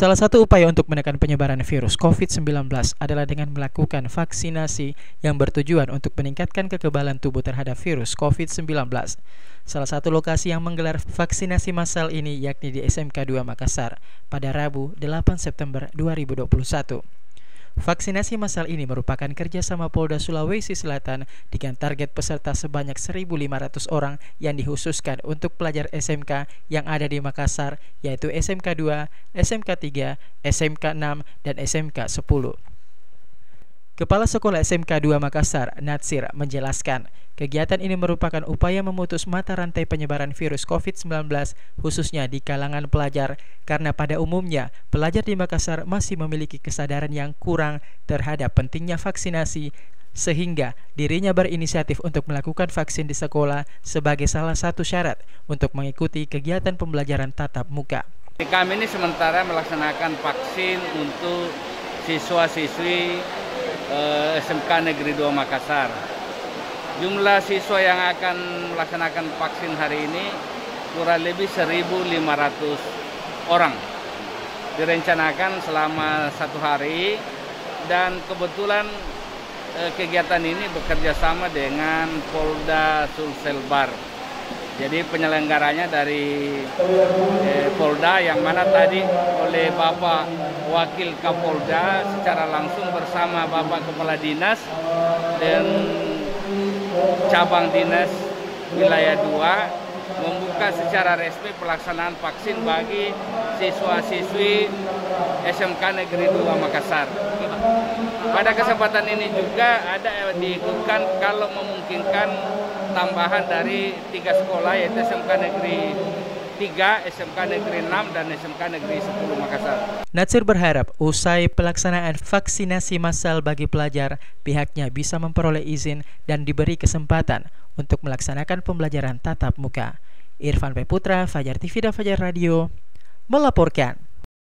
Salah satu upaya untuk menekan penyebaran virus COVID-19 adalah dengan melakukan vaksinasi yang bertujuan untuk meningkatkan kekebalan tubuh terhadap virus COVID-19. Salah satu lokasi yang menggelar vaksinasi massal ini yakni di SMK 2 Makassar pada Rabu 8 September 2021. Vaksinasi massal ini merupakan kerjasama Polda Sulawesi Selatan dengan target peserta sebanyak 1.500 orang yang dikhususkan untuk pelajar SMK yang ada di Makassar, yaitu SMK 2, SMK 3, SMK 6, dan SMK 10. Kepala Sekolah SMK 2 Makassar, Natsir, menjelaskan, kegiatan ini merupakan upaya memutus mata rantai penyebaran virus COVID-19 khususnya di kalangan pelajar karena pada umumnya pelajar di Makassar masih memiliki kesadaran yang kurang terhadap pentingnya vaksinasi sehingga dirinya berinisiatif untuk melakukan vaksin di sekolah sebagai salah satu syarat untuk mengikuti kegiatan pembelajaran tatap muka. Kami ini sementara melaksanakan vaksin untuk siswa-siswi SMK Negeri 2 Makassar. Jumlah siswa yang akan melaksanakan vaksin hari ini kurang lebih 1.500 orang. Direncanakan selama 1 hari dan kebetulan kegiatan ini bekerja sama dengan Polda Sulselbar. Jadi penyelenggaranya dari Polda yang mana tadi oleh Bapak Wakil Kapolda secara langsung bersama Bapak Kepala Dinas dan Cabang Dinas Wilayah 2 membuka secara resmi pelaksanaan vaksin bagi siswa-siswi SMK Negeri 2 Makassar. Pada kesempatan ini juga ada diikutkan kalau memungkinkan tambahan dari 3 sekolah yaitu SMK Negeri 3, SMK Negeri 6, dan SMK Negeri 10 Makassar. Natsir berharap usai pelaksanaan vaksinasi massal bagi pelajar, pihaknya bisa memperoleh izin dan diberi kesempatan untuk melaksanakan pembelajaran tatap muka. Irfan P. Putra, Fajar TV dan Fajar Radio, melaporkan.